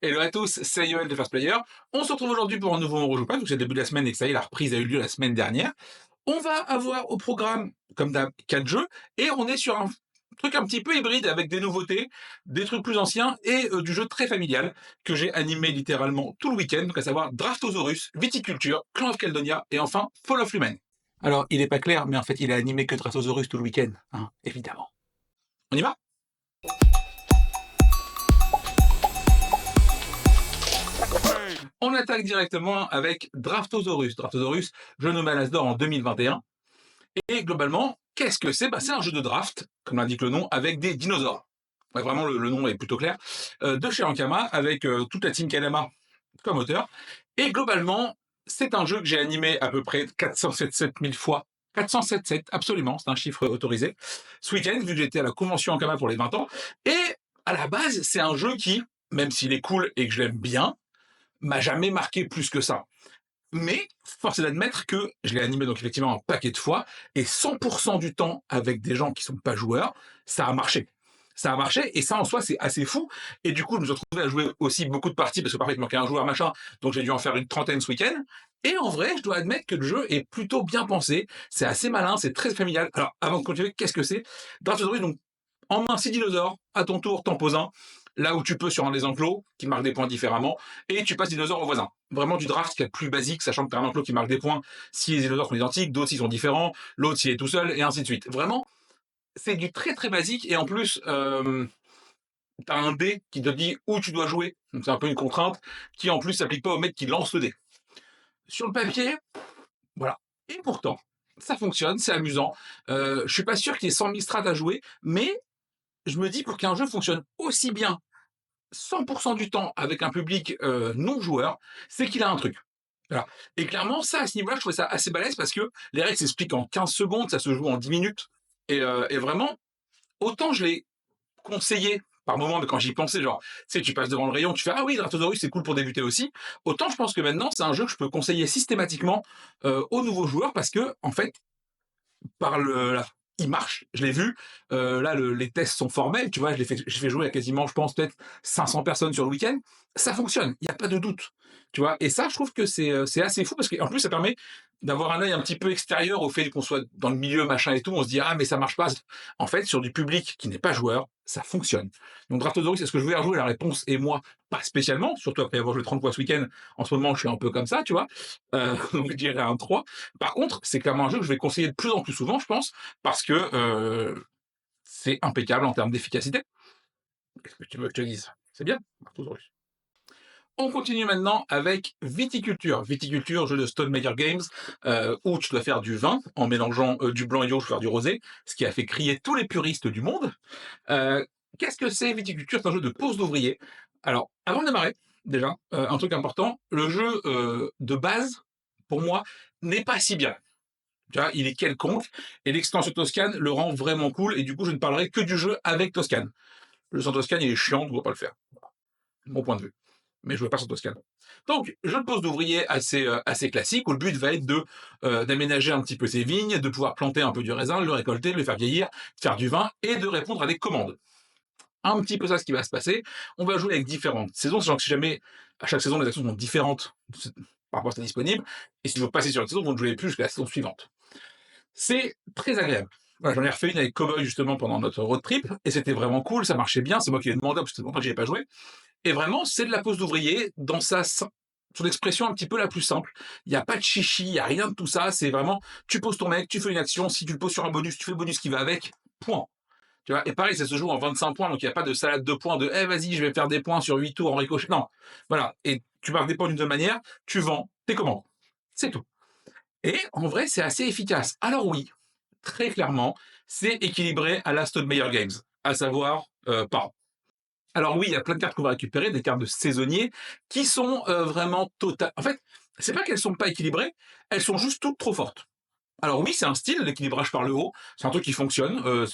Hello à tous, c'est Yoel de First Player. On se retrouve aujourd'hui pour un nouveau On rejoue pas, donc c'est le début de la semaine et que ça y est, la reprise a eu lieu la semaine dernière. On va avoir au programme, comme d'hab, 4 jeux, et on est sur un truc un petit peu hybride avec des nouveautés, des trucs plus anciens et du jeu très familial que j'ai animé littéralement tout le week-end, donc à savoir Draftosaurus, Viticulture, Clan of Caldonia et enfin Fall of Lumen. Alors, il est pas clair, mais en fait, il a animé que Draftosaurus tout le week-end, hein, évidemment. On y va? On attaque directement avec Draftosaurus. Draftosaurus, jeu nommé à l'As d'or en 2021. Et globalement, qu'est-ce que c'est? C'est un jeu de draft, comme l'indique le nom, avec des dinosaures. Ouais, vraiment, le nom est plutôt clair. De chez Ankama, avec toute la team Kanama comme auteur. Et globalement, c'est un jeu que j'ai animé à peu près 477 000 fois. 477, absolument, c'est un chiffre autorisé. Ce week-end, vu que j'étais à la convention Ankama pour les 20 ans. Et à la base, c'est un jeu qui, même s'il est cool et que je l'aime bien, m'a jamais marqué plus que ça. Mais force est d'admettre que je l'ai animé donc effectivement un paquet de fois et 100% du temps avec des gens qui sont pas joueurs, ça a marché. Ça a marché et ça en soi c'est assez fou. Et du coup je me suis retrouvé à jouer aussi beaucoup de parties parce que parfois il me manquait un joueur machin, donc j'ai dû en faire une trentaine ce week-end. Et en vrai, je dois admettre que le jeu est plutôt bien pensé, c'est assez malin, c'est très familial. Alors avant de continuer, qu'est-ce que c'est? Draftosaurus, donc en main 6 dinosaures, à ton tour t'en poses un, là où tu peux sur un des enclos, qui marque des points différemment, et tu passes dinosaures au voisin. Vraiment du draft qui est le plus basique, sachant que tu as un enclos qui marque des points si les dinosaures sont identiques, d'autres s'ils sont différents, l'autre s'il est tout seul, et ainsi de suite. Vraiment, c'est du très très basique, et en plus, tu as un dé qui te dit où tu dois jouer, donc c'est un peu une contrainte, qui en plus s'applique pas au mec qui lance le dé. Sur le papier, voilà. Et pourtant, ça fonctionne, c'est amusant. Je suis pas sûr qu'il y ait 100 000 strats à jouer, mais je me dis pour qu'un jeu fonctionne aussi bien 100% du temps avec un public non joueur, c'est qu'il a un truc. Voilà. Et clairement, ça, à ce niveau-là, je trouvais ça assez balèze parce que les règles s'expliquent en 15 secondes, ça se joue en 10 minutes. Et vraiment, autant je l'ai conseillé par moment, mais quand j'y pensais, genre, tu sais, tu passes devant le rayon, tu fais ah oui, Draftosaurus, c'est cool pour débuter aussi. Autant je pense que maintenant, c'est un jeu que je peux conseiller systématiquement aux nouveaux joueurs parce que, en fait, par il marche, je l'ai vu. Là, les tests sont formels, tu vois, je fais jouer à quasiment, je pense, peut-être 500 personnes sur le week-end. Ça fonctionne, il n'y a pas de doute, tu vois. Et ça, je trouve que c'est assez fou parce qu'en plus, ça permet d'avoir un œil un petit peu extérieur au fait qu'on soit dans le milieu, machin et tout. On se dit, ah, mais ça marche pas. En fait, sur du public qui n'est pas joueur, ça fonctionne. Donc, Draftosaurus, est-ce que je vais rejouer? La réponse est moi, pas spécialement, surtout après avoir joué 30 fois ce week-end. En ce moment, je suis un peu comme ça, tu vois. Donc, je dirais un 3. Par contre, c'est clairement un jeu que je vais conseiller de plus en plus souvent, je pense, parce que c'est impeccable en termes d'efficacité. Qu'est-ce que tu veux que je te dise? C'est bien, Draftosaurus. On continue maintenant avec Viticulture. Viticulture, jeu de Stonemaier Games, où tu dois faire du vin en mélangeant du blanc et du rouge pour faire du rosé, ce qui a fait crier tous les puristes du monde. Euh, Qu'est-ce que c'est Viticulture? C'est un jeu de pose d'ouvrier. Alors, avant de démarrer, déjà, un truc important, le jeu de base, pour moi, n'est pas si bien. Tu vois, il est quelconque, et l'extension Toscane le rend vraiment cool, et du coup, je ne parlerai que du jeu avec Toscane. Le sans Toscane, il est chiant, je ne dois pas le faire. Mon point de vue. Mais je ne veux pas sans Toscane. Donc, jeu de pose d'ouvrier assez classique, où le but va être d'aménager un petit peu ses vignes, de pouvoir planter un peu du raisin, le récolter, le faire vieillir, faire du vin, et de répondre à des commandes. Un petit peu ça ce qui va se passer. On va jouer avec différentes saisons, sachant que si jamais à chaque saison les actions sont différentes par rapport à ce qui est disponible, et si vous passez sur une saison, vous ne jouez plus jusqu'à la saison suivante. C'est très agréable. Voilà, j'en ai refait une avec Cowboy justement pendant notre road trip, et c'était vraiment cool, ça marchait bien, c'est moi qui l'ai demandé, parce que c'était longtemps que j'y avais pas joué. Et vraiment, c'est de la pose d'ouvrier dans son expression un petit peu la plus simple. Il n'y a pas de chichi, il n'y a rien de tout ça, c'est vraiment, tu poses ton mec, tu fais une action, si tu le poses sur un bonus, tu fais le bonus qui va avec, point. Tu vois, et pareil, ça se joue en 25 points, donc il n'y a pas de salade de points de, vas-y, je vais faire des points sur 8 tours en ricochet. Non. Voilà. Et tu marques des points d'une seule manière, tu vends tes commandes. C'est tout. Et en vrai, c'est assez efficace. Alors oui, très clairement, c'est équilibré à la Stonemaier Games, à savoir par an. Alors oui, il y a plein de cartes qu'on va récupérer, des cartes de saisonniers, qui sont vraiment totales. En fait, c'est pas qu'elles sont pas équilibrées, elles sont juste toutes trop fortes. Alors oui, c'est un style, l'équilibrage par le haut, c'est un truc qui fonctionne.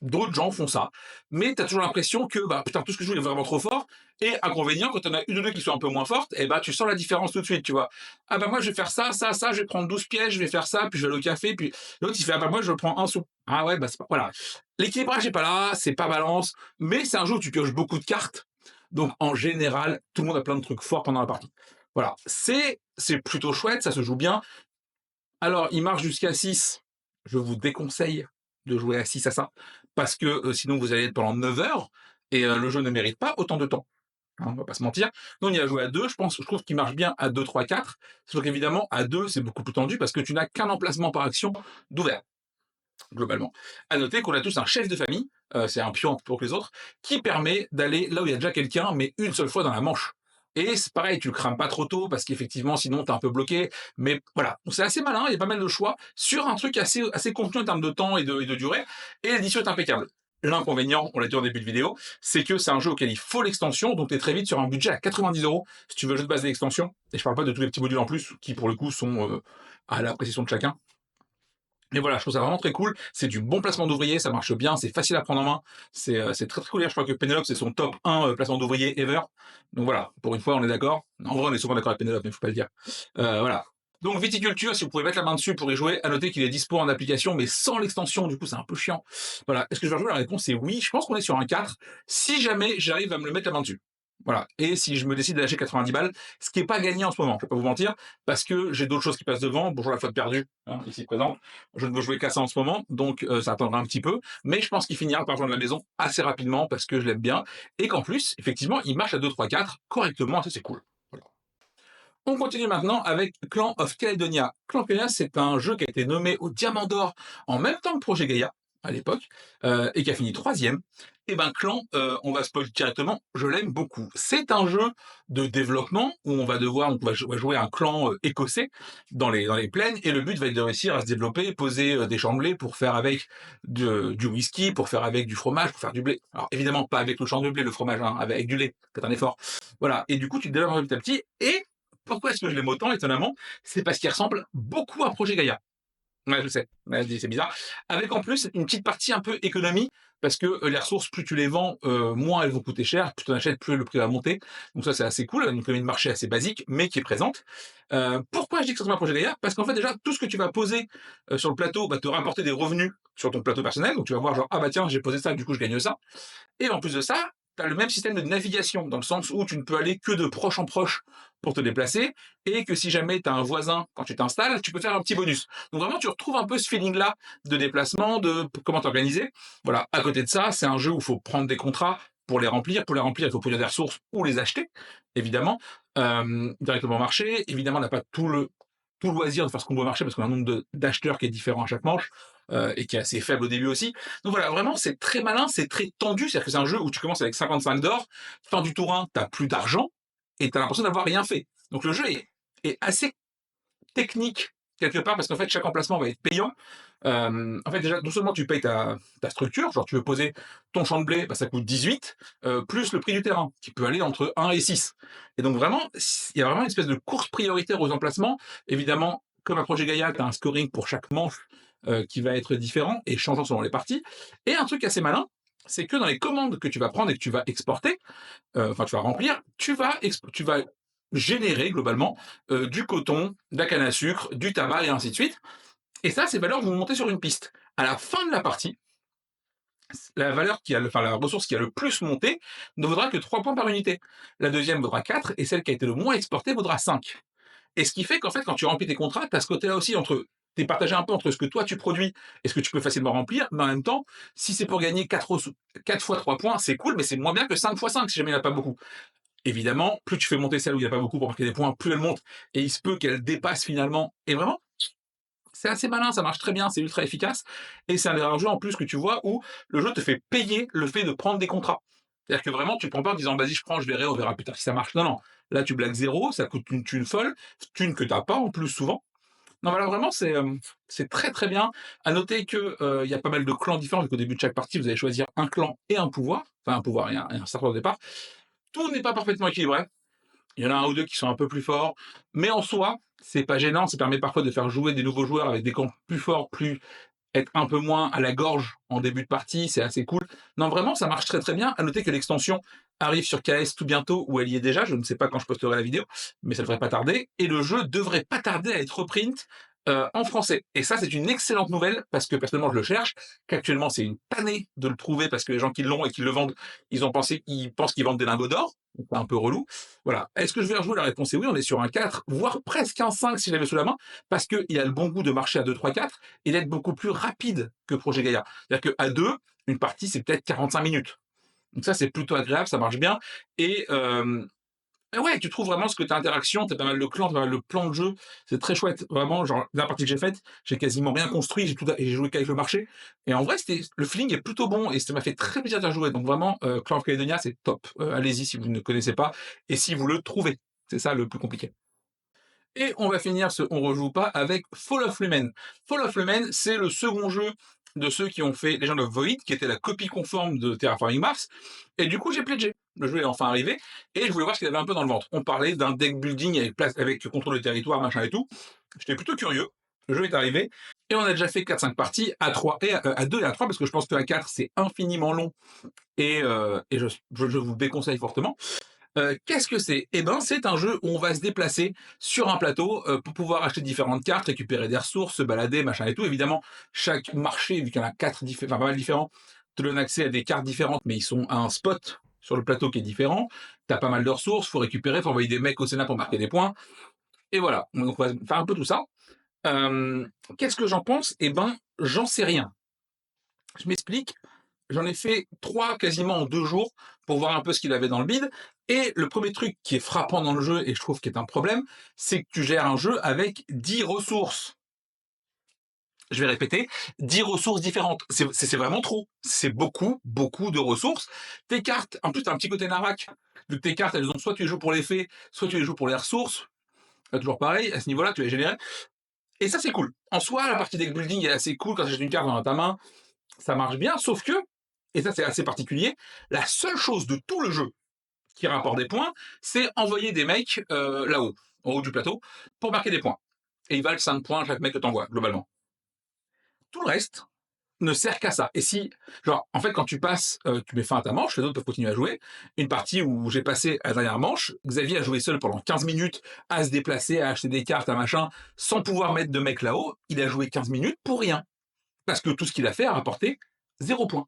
D'autres gens font ça. Mais tu as toujours l'impression que, bah, putain, tout ce que je joue est vraiment trop fort. Et inconvénient, quand on a une ou deux qui sont un peu moins fortes, et bah, tu sens la différence tout de suite, tu vois. Ah bah, moi, je vais faire ça, ça, ça, je vais prendre 12 pièges, je vais faire ça, puis je vais aller au café, puis l'autre, il fait, ah bah, moi, je prends un sou. Ah ouais, bah, c'est pas, voilà. L'équilibrage est pas là, c'est pas balance, mais c'est un jeu où tu pioches beaucoup de cartes. Donc en général, tout le monde a plein de trucs forts pendant la partie. Voilà, c'est plutôt chouette, ça se joue bien. Alors, il marche jusqu'à 6. Je vous déconseille de jouer à 6 à ça, parce que sinon vous allez être pendant 9 heures, et le jeu ne mérite pas autant de temps. Hein, on va pas se mentir. Nous, on y a joué à 2, je trouve qu'il marche bien à 2, 3, 4. Sauf qu'évidemment, à 2, c'est beaucoup plus tendu parce que tu n'as qu'un emplacement par action d'ouvert, globalement. À noter qu'on a tous un chef de famille, c'est un pion pour que les autres, qui permet d'aller là où il y a déjà quelqu'un, mais une seule fois dans la manche. Et c'est pareil, tu le crames pas trop tôt parce qu'effectivement, sinon, t'es un peu bloqué. Mais voilà, donc c'est assez malin, il y a pas mal de choix sur un truc assez contenu en termes de temps et de durée. Et l'édition est impeccable. L'inconvénient, on l'a dit en début de vidéo, c'est que c'est un jeu auquel il faut l'extension, donc tu es très vite sur un budget à 90 € si tu veux le jeu de base et l'extension. Et je parle pas de tous les petits modules en plus, qui pour le coup sont à l'appréciation de chacun. Mais voilà, je trouve ça vraiment très cool. C'est du bon placement d'ouvriers, ça marche bien, c'est facile à prendre en main. C'est très très cool. Je crois que Penelope, c'est son top 1 placement d'ouvrier ever. Donc voilà, pour une fois, on est d'accord. En vrai, on est souvent d'accord avec Penelope, mais faut pas le dire. Voilà. Donc Viticulture, si vous pouvez mettre la main dessus pour y jouer, à noter qu'il est dispo en application, mais sans l'extension, du coup c'est un peu chiant. Voilà. Est-ce que je vais rejouer? La réponse est oui. Je pense qu'on est sur un 4. Si jamais j'arrive à me le mettre la main dessus. Voilà. Et si je me décide de lâcher 90 balles, ce qui n'est pas gagné en ce moment, je ne vais pas vous mentir, parce que j'ai d'autres choses qui passent devant. Bonjour la faute perdue, hein, ici présente. Je ne veux jouer qu'à ça en ce moment, donc ça attendra un petit peu. Mais je pense qu'il finira par rejoindre la maison assez rapidement parce que je l'aime bien. Et qu'en plus, effectivement, il marche à 2, 3, 4 correctement, ça c'est cool. Voilà. On continue maintenant avec Clan of Caledonia. Clan of Caledonia, c'est un jeu qui a été nommé au Diamant d'Or en même temps que Projet Gaïa, à l'époque, et qui a fini 3e. Et ben Clan, on va spoiler directement, je l'aime beaucoup. C'est un jeu de développement où on va jouer un clan écossais dans les plaines, et le but va être de réussir à se développer, poser des champs de blé pour faire avec du whisky, pour faire avec du fromage, pour faire du blé. Alors évidemment pas avec le champ de blé, le fromage, hein, avec du lait, c'est un effort. Voilà, et du coup tu te développes petit à petit, et pourquoi est-ce que je l'aime autant, étonnamment? C'est parce qu'il ressemble beaucoup à Projet Gaïa. Ouais, je sais, ouais, c'est bizarre. Avec en plus une petite partie un peu économie, parce que les ressources, plus tu les vends, moins elles vont coûter cher, plus tu en achètes, plus le prix va monter. Donc ça, c'est assez cool, une économie de marché assez basique, mais qui est présente. Pourquoi je dis que ça ressemble à Projet Gaïa? Parce qu'en fait, déjà, tout ce que tu vas poser sur le plateau va te rapporter des revenus sur ton plateau personnel. Donc tu vas voir genre, ah bah tiens, j'ai posé ça, du coup je gagne ça. Et en plus de ça, tu as le même système de navigation, dans le sens où tu ne peux aller que de proche en proche pour te déplacer, et que si jamais tu as un voisin, quand tu t'installes, tu peux faire un petit bonus. Donc vraiment, tu retrouves un peu ce feeling-là de déplacement, de comment t'organiser. Voilà. À côté de ça, c'est un jeu où il faut prendre des contrats pour les remplir. Pour les remplir, il faut produire des ressources ou les acheter, évidemment, directement au marché. Évidemment, on n'a pas tout loisir de faire ce qu'on doit marcher parce qu'on a un nombre d'acheteurs qui est différent à chaque manche, et qui est assez faible au début aussi. Donc voilà, vraiment, c'est très malin, c'est très tendu. C'est-à-dire que c'est un jeu où tu commences avec 55 d'or, fin du tour 1, tu n'as plus d'argent, et tu as l'impression d'avoir rien fait. Donc le jeu est assez technique quelque part, parce qu'en fait, chaque emplacement va être payant. En fait, déjà, non seulement tu payes ta structure, genre tu veux poser ton champ de blé, bah, ça coûte 18, plus le prix du terrain, qui peut aller entre 1 et 6. Et donc vraiment, il y a vraiment une espèce de course prioritaire aux emplacements. Évidemment, comme un projet Gaïa, tu as un scoring pour chaque manche qui va être différent et changeant selon les parties. Et un truc assez malin, c'est que dans les commandes que tu vas prendre et que tu vas exporter, enfin tu vas remplir, tu vas générer globalement du coton, de la canne à sucre, du tabac et ainsi de suite. Et ça, ces valeurs vont monter sur une piste. À la fin de la partie, la ressource qui a le plus monté ne vaudra que 3 points par unité. La deuxième vaudra 4, et celle qui a été le moins exportée vaudra 5. Et ce qui fait qu'en fait, quand tu remplis tes contrats, tu as ce côté-là aussi t'es partagé un peu entre ce que toi tu produis et ce que tu peux facilement remplir, mais en même temps, si c'est pour gagner 4 fois 3 points, c'est cool, mais c'est moins bien que 5 fois 5 si jamais il n'y en a pas beaucoup. Évidemment, plus tu fais monter celle où il n'y a pas beaucoup pour marquer des points, plus elle monte, et il se peut qu'elle dépasse finalement. Et vraiment, c'est assez malin, ça marche très bien, c'est ultra efficace, et c'est un des rares jeux en plus que tu vois où le jeu te fait payer le fait de prendre des contrats. C'est-à-dire que vraiment, tu prends pas en disant vas-y, je prends, je verrai, on verra plus tard si ça marche. Non, non. Là, tu blagues zéro, ça coûte une thune folle, thune que t'as pas en plus souvent. Non, voilà, vraiment, c'est très très bien. À noter que il y a pas mal de clans différents, vu qu'au début de chaque partie, vous allez choisir un clan et un pouvoir, enfin un pouvoir et un serveur au départ. Tout n'est pas parfaitement équilibré. Il y en a un ou deux qui sont un peu plus forts, mais en soi, c'est pas gênant. Ça permet parfois de faire jouer des nouveaux joueurs avec des camps plus forts, plus être un peu moins à la gorge en début de partie, c'est assez cool. Non, vraiment, ça marche très très bien. À noter que l'extension arrive sur KS tout bientôt, ou elle y est déjà. Je ne sais pas quand je posterai la vidéo, mais ça devrait pas tarder. Et le jeu devrait pas tarder à être reprint en français. Et ça, c'est une excellente nouvelle parce que personnellement, je le cherche, qu'actuellement, c'est une tannée de le trouver parce que les gens qui l'ont et qui le vendent, ils pensent qu'ils vendent des lingots d'or. Donc, c'est un peu relou. Voilà. Est-ce que je vais rejouer? La réponse est oui. On est sur un 4, voire presque un 5 si j'avais sous la main, parce qu'il a le bon goût de marcher à 2, 3, 4 et d'être beaucoup plus rapide que Projet Gaïa. C'est-à-dire qu'à 2, une partie, c'est peut-être 45 minutes. Donc ça, c'est plutôt agréable, ça marche bien. Et ouais, tu trouves vraiment ce côté interaction, tu as pas mal de clans, tu as pas mal de plans de jeu, c'est très chouette. Vraiment, genre, la partie que j'ai faite, j'ai quasiment rien construit, j'ai joué qu'avec le marché. Et en vrai, le feeling est plutôt bon et ça m'a fait très plaisir de jouer. Donc vraiment, Clan of Caledonia, c'est top. Allez-y si vous ne connaissez pas et si vous le trouvez. C'est ça le plus compliqué. Et on va finir ce On rejoue pas avec Fall of Lumen. Fall of Lumen, c'est le second jeu de ceux qui ont fait Legend of Void, qui était la copie conforme de Terraforming Mars. Et du coup, j'ai pledgé. Le jeu est enfin arrivé et je voulais voir ce qu'il avait un peu dans le ventre. On parlait d'un deck building avec contrôle de territoire, machin et tout. J'étais plutôt curieux. Le jeu est arrivé et on a déjà fait 4-5 parties à 3 et à 2 et à 3 parce que je pense que à 4 c'est infiniment long et je vous déconseille fortement. Qu'est-ce que c'est? Eh ben, c'est un jeu où on va se déplacer sur un plateau pour pouvoir acheter différentes cartes, récupérer des ressources, se balader, machin et tout. Évidemment, chaque marché, vu qu'il y en a pas mal différents, te donne accès à des cartes différentes, mais ils sont à un spot sur le plateau qui est différent. T'as pas mal de ressources, faut récupérer, faut envoyer des mecs au Sénat pour marquer des points. Et voilà. Donc on va faire un peu tout ça. Qu'est-ce que j'en pense? Eh ben, j'en sais rien. Je m'explique. J'en ai fait 3 quasiment en 2 jours pour voir un peu ce qu'il avait dans le bid. Et le premier truc qui est frappant dans le jeu, et je trouve qu'il est un problème, c'est que tu gères un jeu avec 10 ressources. Je vais répéter, 10 ressources différentes. C'est vraiment trop. C'est beaucoup, beaucoup de ressources. Tes cartes, en plus, tu as un petit côté narrac. Vu que tes cartes, elles ont soit tu les joues pour l'effet, soit tu les joues pour les ressources. Toujours pareil, à ce niveau-là, tu les génères. Et ça, c'est cool. En soi, la partie deck building est assez cool quand tu achètes une carte dans ta main. Ça marche bien, sauf que, et ça c'est assez particulier, la seule chose de tout le jeu qui rapporte des points, c'est envoyer des mecs là-haut, en haut du plateau, pour marquer des points. Et ils valent 5 points chaque mec que t'envoies, globalement. Tout le reste ne sert qu'à ça. Et si, genre, en fait, quand tu passes, tu mets fin à ta manche, les autres peuvent continuer à jouer. Une partie où j'ai passé à la dernière manche, Xavier a joué seul pendant 15 minutes à se déplacer, à acheter des cartes, à machin, sans pouvoir mettre de mecs là-haut. Il a joué 15 minutes pour rien. Parce que tout ce qu'il a fait a rapporté 0 points.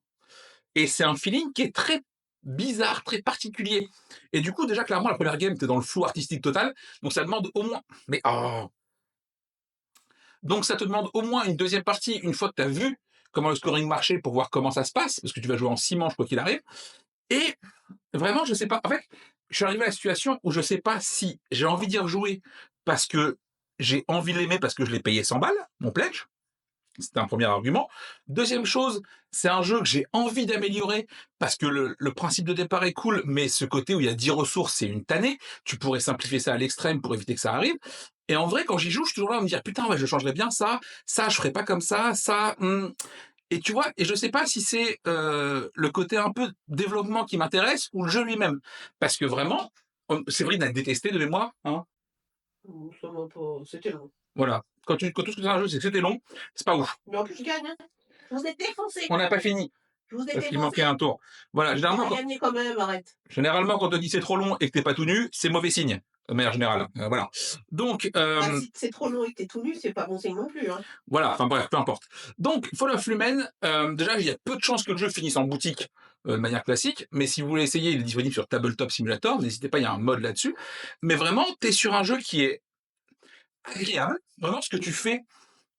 Et c'est un feeling qui est très bizarre, très particulier. Et du coup, déjà, clairement, la première game, t'es dans le flou artistique total. Donc ça demande au moins. Mais oh. Donc ça te demande au moins une deuxième partie, une fois que tu as vu comment le scoring marchait pour voir comment ça se passe, parce que tu vas jouer en 6 manches, quoi qu'il arrive. Et vraiment, je sais pas. En fait, je suis arrivé à la situation où je sais pas si j'ai envie d'y rejouer parce que j'ai envie de l'aimer parce que je l'ai payé 100 balles, mon pledge. C'était un premier argument. Deuxième chose, c'est un jeu que j'ai envie d'améliorer parce que le principe de départ est cool, mais ce côté où il y a 10 ressources, c'est une tannée. Tu pourrais simplifier ça à l'extrême pour éviter que ça arrive. Et en vrai, quand j'y joue, je suis toujours là à me dire putain, ouais, je changerais bien ça, je ferais pas comme ça. Et tu vois, et je sais pas si c'est le côté un peu développement qui m'intéresse ou le jeu lui-même. Parce que vraiment, Séverine a détesté de mémoire, hein. Ça m'a pas. C'était long. Voilà. Quand tout ce que c'est un jeu, c'est que c'était long, c'est pas ouf. Mais en plus, je gagne. Hein. Je vous ai défoncé. On n'a pas fini. Je vous ai Parce qu'il défoncé. manquait un tour. Voilà, généralement, gagné quand même, arrête. Généralement, quand on te dit c'est trop long et que t'es pas tout nu, c'est mauvais signe, de manière générale. Voilà. Donc, si c'est trop long et que t'es tout nu, c'est pas bon signe non plus. Hein. Voilà, enfin bref, peu importe. Donc, Fall of Lumen, déjà, il y a peu de chances que le jeu finisse en boutique de manière classique, mais si vous voulez essayer, il est disponible sur Tabletop Simulator, n'hésitez pas, il y a un mode là-dessus. Mais vraiment, t'es sur un jeu qui est agréable. Vraiment, ce que tu fais,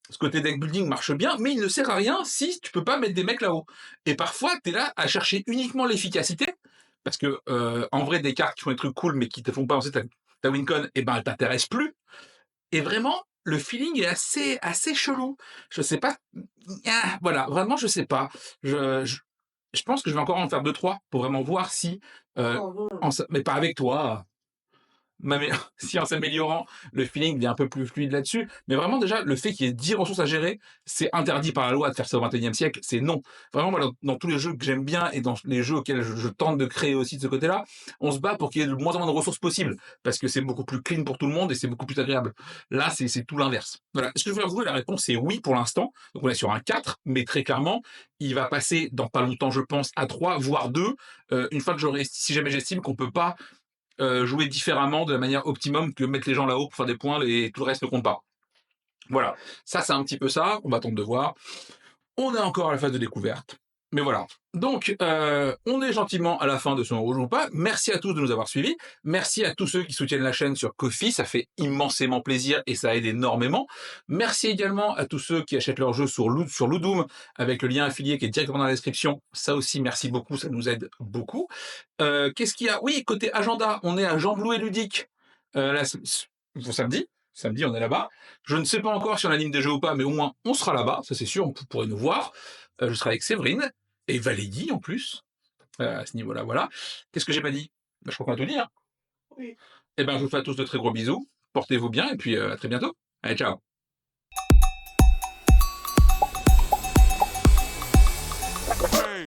ce côté deck building marche bien, mais il ne sert à rien si tu peux pas mettre des mecs là-haut. Et parfois, tu es là à chercher uniquement l'efficacité, parce que en vrai, des cartes qui font des trucs cool, mais qui te font pas avancer ta wincon, et ben, elles t'intéressent plus. Et vraiment, le feeling est assez chelou. Je sais pas. Voilà, vraiment, je sais pas. Je pense que je vais encore en faire 2-3 pour vraiment voir si. Mais pas avec toi. Si en s'améliorant, le feeling devient un peu plus fluide là-dessus. Mais vraiment, déjà, le fait qu'il y ait 10 ressources à gérer, c'est interdit par la loi de faire ça au XXIe siècle. C'est non. Vraiment, moi, dans tous les jeux que j'aime bien et dans les jeux auxquels je tente de créer aussi de ce côté-là, on se bat pour qu'il y ait le moins en moins de ressources possible. Parce que c'est beaucoup plus clean pour tout le monde et c'est beaucoup plus agréable. Là, c'est tout l'inverse. Voilà. Est-ce que je veux avouer, la réponse est oui pour l'instant. Donc, on est sur un 4, mais très clairement, il va passer dans pas longtemps, je pense, à 3, voire 2, une fois que si jamais j'estime qu'on peut pas jouer différemment de la manière optimum que mettre les gens là-haut pour faire des points et tout le reste ne compte pas. Voilà, ça c'est un petit peu ça, on va attendre de voir. On est encore à la phase de découverte, mais voilà. Donc, on est gentiment à la fin de son Rouge ou pas. Merci à tous de nous avoir suivis. Merci à tous ceux qui soutiennent la chaîne sur Ko-fi, ça fait immensément plaisir et ça aide énormément. Merci également à tous ceux qui achètent leurs jeux sur Ludum avec le lien affilié qui est directement dans la description. Ça aussi, merci beaucoup, ça nous aide beaucoup. Qu'est-ce qu'il y a? Oui, côté agenda, on est à Jean Blouet Ludique, pour samedi. Samedi, on est là-bas. Je ne sais pas encore si on anime des jeux ou pas, mais au moins, on sera là-bas, ça c'est sûr, vous pourrez nous voir. Je serai avec Séverine et Valérie en plus, à ce niveau-là, voilà. Qu'est-ce que j'ai pas dit? Bah, je crois qu'on a tout dit, hein. Oui. Eh ben, je vous fais à tous de très gros bisous, portez-vous bien et puis à très bientôt. Allez, ciao.